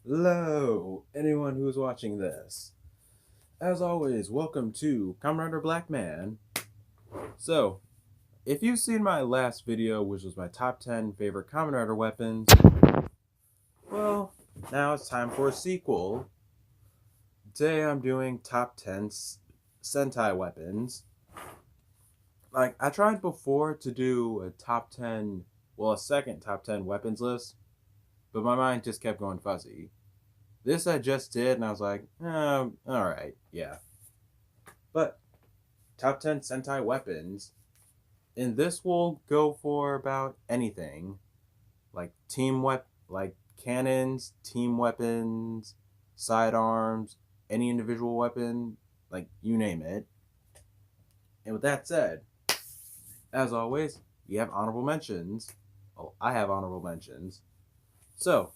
Hello, anyone who's watching this. As always, welcome to KamenRider Blackman. So, if you've seen my last video, which was my top 10 favorite KamenRider weapons, well, now it's time for a sequel. Today I'm doing top 10 Sentai weapons. I tried before to do a top 10, well, a second top 10 weapons list, but my mind just kept going fuzzy. This I just did, and I was like, alright, yeah. But top 10 Sentai weapons, and this will go for about anything, like like cannons, team weapons, sidearms, any individual weapon, like you name it. And with that said, as always, you have honorable mentions. Oh, I have honorable mentions. So,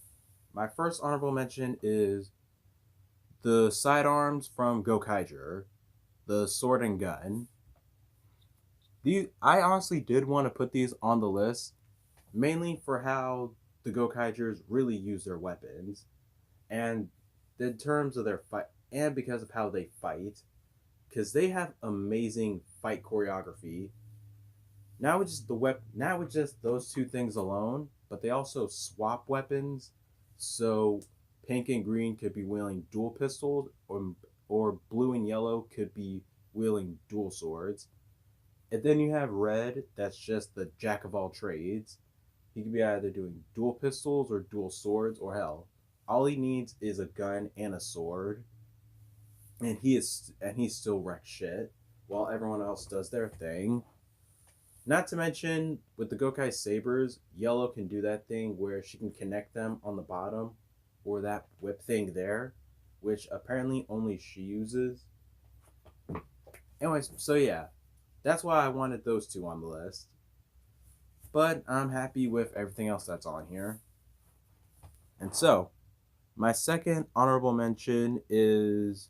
my first honorable mention is the sidearms from Gokaiger, the sword and gun. I honestly did want to put these on the list, mainly for how the Gokaigers really use their weapons, and in terms of their fight, and because of how they fight, because they have amazing fight choreography. Now with just those two things alone, but they also swap weapons, so pink and green could be wielding dual pistols, or blue and yellow could be wielding dual swords. And then you have red, that's just the jack of all trades. He could be either doing dual pistols or dual swords, or hell, all he needs is a gun and a sword, and he still wrecks shit while everyone else does their thing. Not to mention, with the Gokai sabers, Yellow can do that thing where she can connect them on the bottom, or that whip thing there, which apparently only she uses. Anyways, so yeah, that's why I wanted those two on the list. But I'm happy with everything else that's on here. And so, my second honorable mention is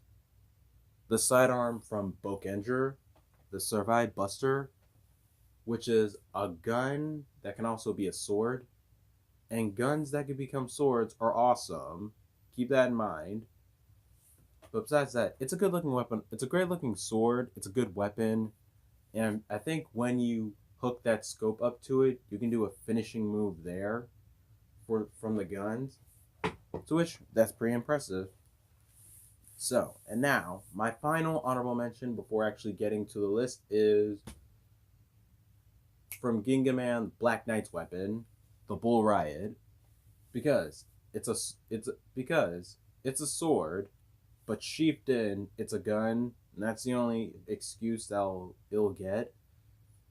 the sidearm from Bokenger, the Survive Buster, which is a gun that can also be a sword. And guns that can become swords are awesome. Keep that in mind. But besides that, it's a good looking weapon. It's a great looking sword. It's a good weapon. And I think when you hook that scope up to it, you can do a finishing move there from the guns. To which that's pretty impressive. So, and now my final honorable mention before actually getting to the list is from Gingaman Black Knight's weapon, the Bull Riot, because it's a sword, but sheathed in it's a gun, and that's the only excuse it'll get,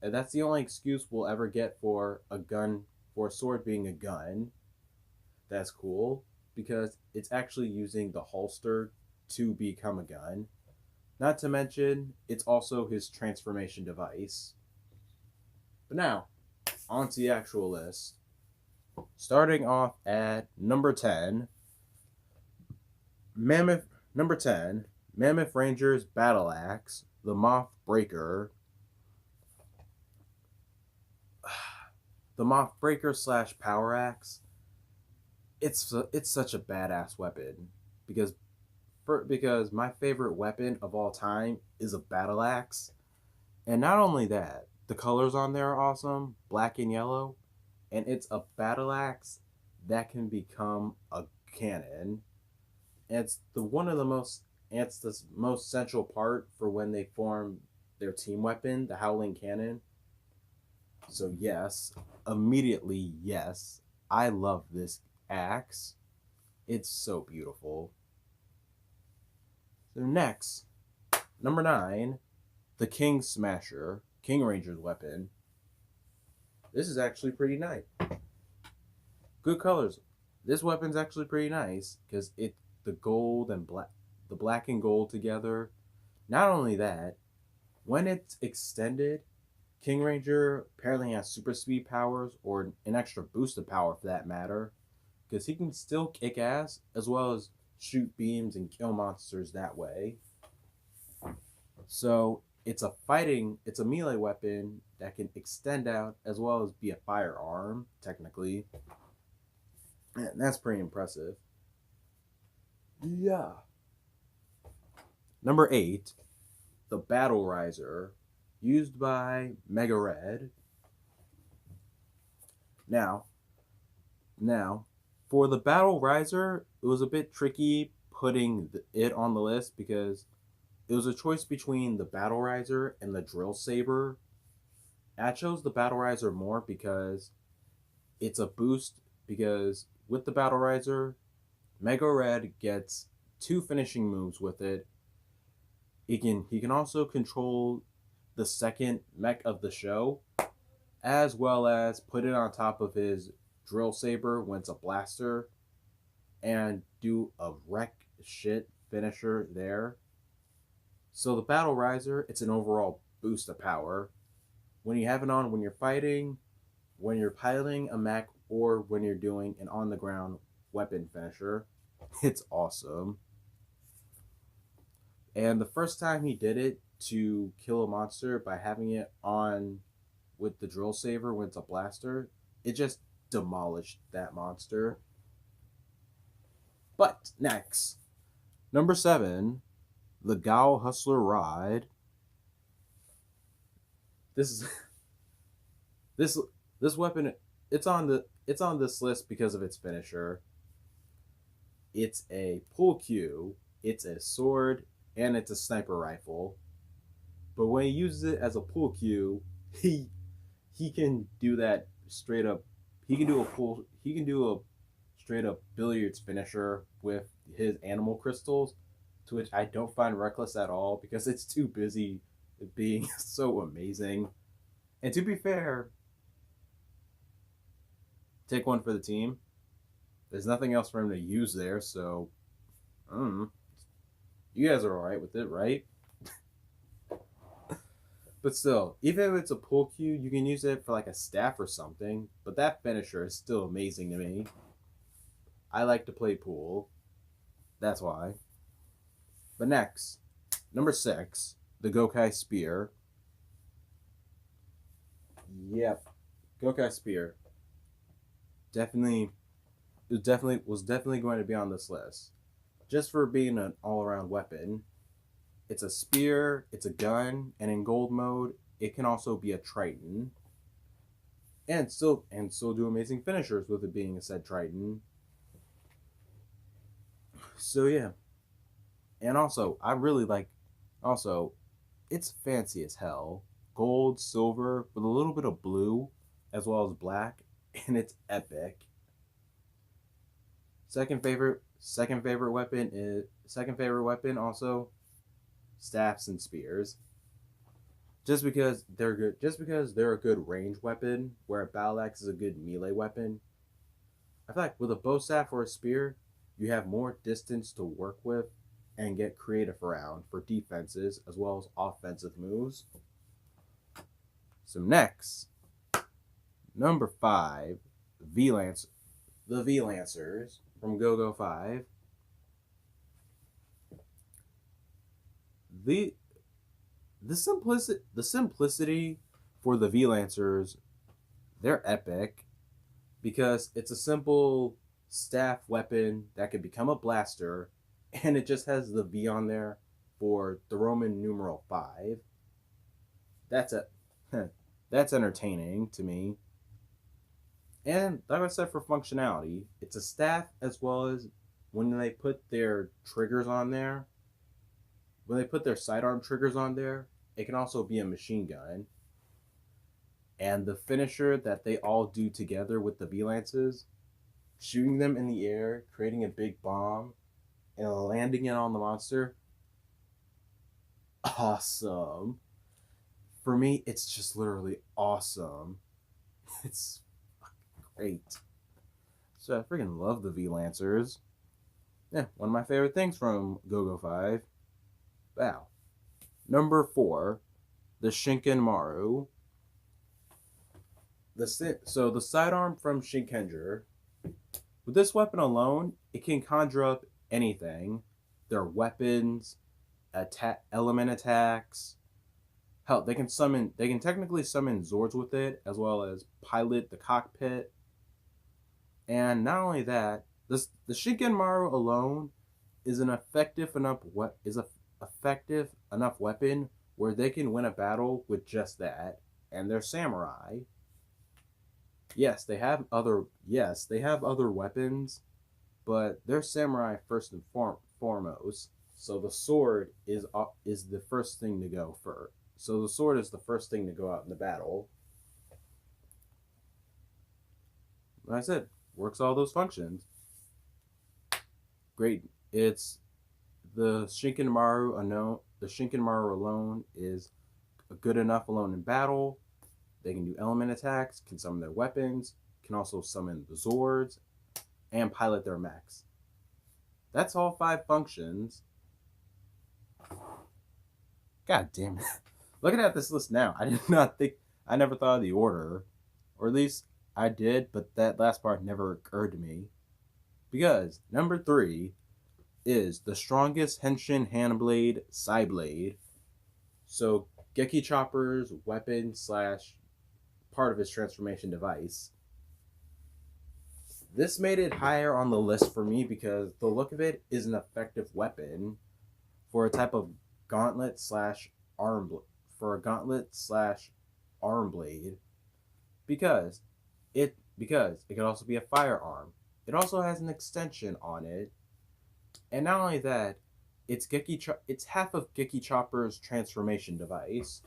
and that's the only excuse we'll ever get for a gun, for a sword being a gun. That's cool because it's actually using the holster to become a gun. Not to mention, it's also his transformation device. But now, on to the actual list. Starting off at number 10, Mammoth number 10, Mammoth Ranger's Battle Axe, the Moth Breaker. The Moth Breaker slash Power Axe. It's such a badass weapon because my favorite weapon of all time is a battle axe. And not only that, the colors on there are awesome, black and yellow, and it's a battle axe that can become a cannon. And it's the one of the most and it's the most central part for when they form their team weapon, the Howling Cannon. So yes, immediately yes, I love this axe. It's so beautiful. So next, number 9, the King Smasher, King Ranger's weapon. This is actually pretty nice. Good colors. This weapon's actually pretty nice because the gold and the black and gold together. Not only that, when it's extended, King Ranger apparently has super speed powers, or an extra boost of power for that matter, because he can still kick ass as well as shoot beams and kill monsters that way. So it's a melee weapon that can extend out as well as be a firearm, technically. And that's pretty impressive. Yeah. Number 8, the Battle Riser, used by Mega Red. Now, now, for the Battle Riser, it was a bit tricky putting it on the list because it was a choice between the Battle Riser and the Drill Saber. I chose the Battle Riser more because it's a boost. Because with the Battle Riser, Mega Red gets 2 finishing moves with it. He can also control the second mech of the show, as well as put it on top of his Drill Saber when it's a blaster, and do a wreck shit finisher there. So the Battle Riser, it's an overall boost of power. When you have it on when you're fighting, when you're piloting a mech, or when you're doing an on the ground weapon finisher, it's awesome. And the first time he did it to kill a monster by having it on with the Drill Saber when it's a blaster, it just demolished that monster. But next, number 7, the Gao Hustler Ride. This is this this weapon. It's on this list because of its finisher. It's a pull cue. It's a sword, and it's a sniper rifle. But when he uses it as a pull cue, he can do that straight up. He can do a pull. He can do a straight up billiards finisher with his animal crystals, to which I don't find reckless at all because it's too busy being so amazing. And to be fair, take one for the team. There's nothing else for him to use there, so you guys are all right with it, right? But still, even if it's a pull cue, you can use it for like a staff or something. But that finisher is still amazing to me. I like to play pool. That's why. But next, number 6, the Gokai Spear. Yep, Gokai Spear. Definitely, was definitely going to be on this list, just for being an all-around weapon. It's a spear, it's a gun, and in gold mode, it can also be a Triton, and still do amazing finishers with it being a said Triton. So yeah, and also I really like. Also, it's fancy as hell. Gold, silver, with a little bit of blue, as well as black, and it's epic. Second favorite weapon also staffs and spears. Just because they're good, just because they're a good range weapon, where a battle axe is a good melee weapon. I feel like with a bow staff or a spear, you have more distance to work with and get creative around for defenses as well as offensive moves. So next, number 5, V-Lance, the V-Lancers from Go-Go 5. The simplicity for the V-Lancers, they're epic because it's a simple staff weapon that can become a blaster, and it just has the V on there for the Roman numeral 5. That's that's entertaining to me. And like I said, for functionality, it's a staff as well as when they put their triggers on there, when they put their sidearm triggers on there, it can also be a machine gun. And the finisher that they all do together with the V-Lances, shooting them in the air, creating a big bomb, and landing it on the monster, awesome. For me, it's just literally awesome. It's great. So I freaking love the V-Lancers. Yeah, one of my favorite things from Go-Go 5. Wow. Number 4, the Shinken-Maru. So the sidearm from Shinkenger. With this weapon alone, it can conjure up anything. Their weapons, element attacks. Hell, they can technically summon Zords with it, as well as pilot the cockpit. And not only that, the Shinken-Maru alone is an effective enough effective enough weapon where they can win a battle with just that, and they're samurai. Yes, they have other weapons, but they're samurai first and foremost. So the sword is the first thing to go first. So the sword is the first thing to go out in the battle. Like I said, works all those functions. Great. It's the Shinkenmaru alone. The Shinkenmaru alone is good enough alone in battle. They can do element attacks, can summon their weapons, can also summon the Zords, and pilot their mechs. That's all 5 functions. God damn it. Looking at this list now, I never thought of the order. Or at least I did, but that last part never occurred to me. Because number 3 is the strongest Henshin Handblade Psyblade. So Geki Chopper's weapon slash part of his transformation device. This made it higher on the list for me because the look of it is an effective weapon for a type of gauntlet slash arm blade because it can also be a firearm. It also has an extension on it, and not only that, it's half of Geki Chopper's transformation device.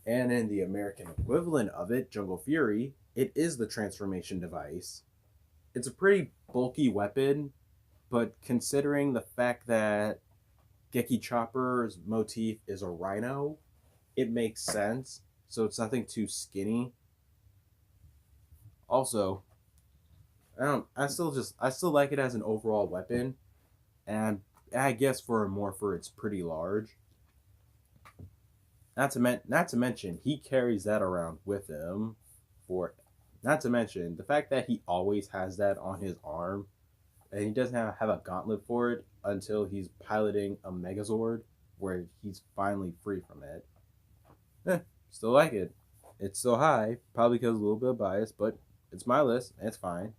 And in the American equivalent of it, Jungle Fury, it is the transformation device. It's a pretty bulky weapon, but considering the fact that Geki Chopper's motif is a rhino, it makes sense. So it's nothing too skinny. Also, I still like it as an overall weapon, and I guess for it's pretty large. Not to mention, he carries that around with him. Not to mention the fact that he always has that on his arm, and he doesn't have a gauntlet for it until he's piloting a Megazord, where he's finally free from it. Still like it. It's so high, probably because a little bit of bias, but it's my list, and it's fine.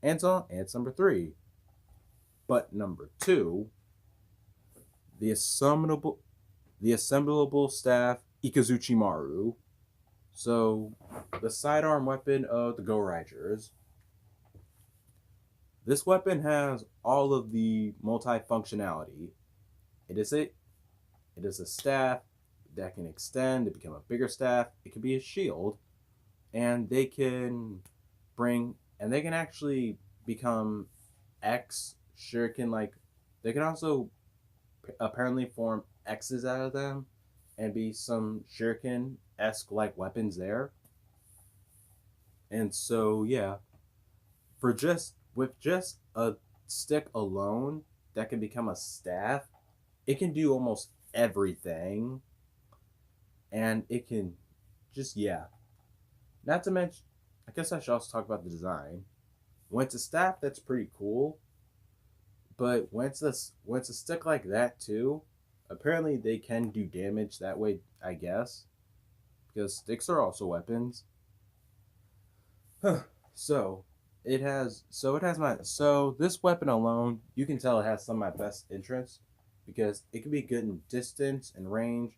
And so, and it's number 3. But number 2, the assemblable staff Ikazuchi Maru. So, the sidearm weapon of the Go Riders. This weapon has all of the multifunctionality. It is a staff that can extend to become a bigger staff. It can be a shield, and they can actually become X shuriken like. They can also apparently form X's out of them and be some shuriken-esque like weapons there. And so yeah, with just a stick alone that can become a staff, it can do almost everything. And it can not to mention, I guess I should also talk about the design. When it's a staff, that's pretty cool. But when it's a stick like that too, apparently they can do damage that way, I guess. Because sticks are also weapons. So this weapon alone, you can tell it has some of my best interests because it can be good in distance and range,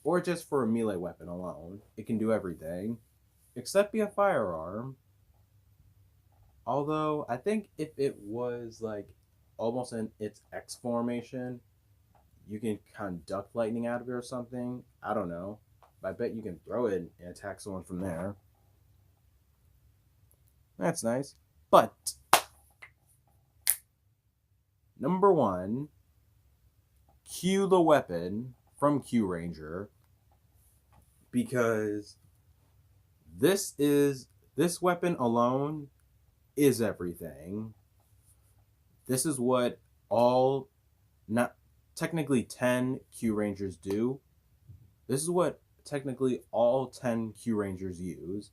or just for a melee weapon alone. It can do everything, except be a firearm. Although I think if it was like almost in its X formation, you can conduct lightning out of it or something. I don't know. But I bet you can throw it and attack someone from there. That's nice. But number 1, Q the weapon from Q Ranger, because this weapon alone is everything. This is what all, not technically 10 Q Rangers do. This is what technically all 10 Q Rangers use,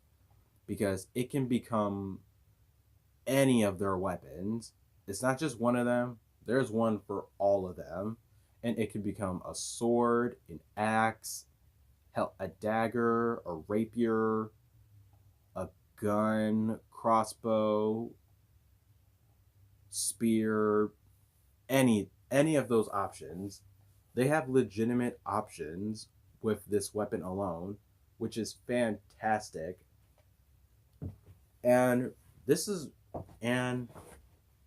because it can become any of their weapons. It's not just one of them. There's one for all of them. And it can become a sword, an axe, hell, a dagger, a rapier, a gun, crossbow, spear, any of those options. They have legitimate options with this weapon alone, which is fantastic. And this is and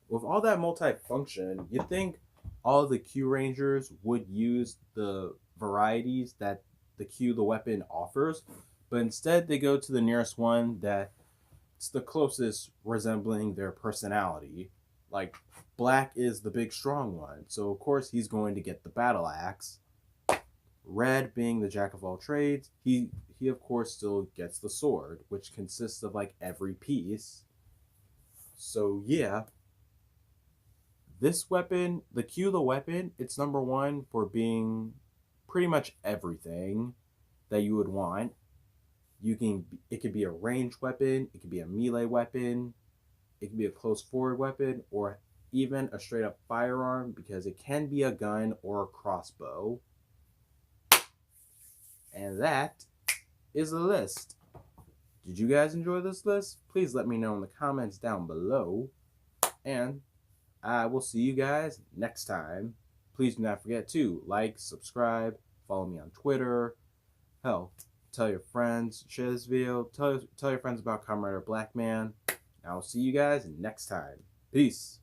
with all that multifunction, you think all the Q Rangers would use the varieties that the weapon offers, but instead they go to the nearest one that's the closest resembling their personality. Like Black is the big strong one, so of course he's going to get the battle axe. Red being the jack of all trades, he of course still gets the sword, which consists of like every piece. So yeah, this weapon, the weapon, it's number one for being pretty much everything that you would want. It could be a ranged weapon, it could be a melee weapon, it could be a close forward weapon, or even a straight up firearm because it can be a gun or a crossbow. And that is the list. Did you guys enjoy this list? Please let me know in the comments down below. And I will see you guys next time. Please do not forget to like, subscribe, follow me on Twitter. Hell, tell your friends, share this video, tell your friends about KamenRider Blackman. I will see you guys next time. Peace.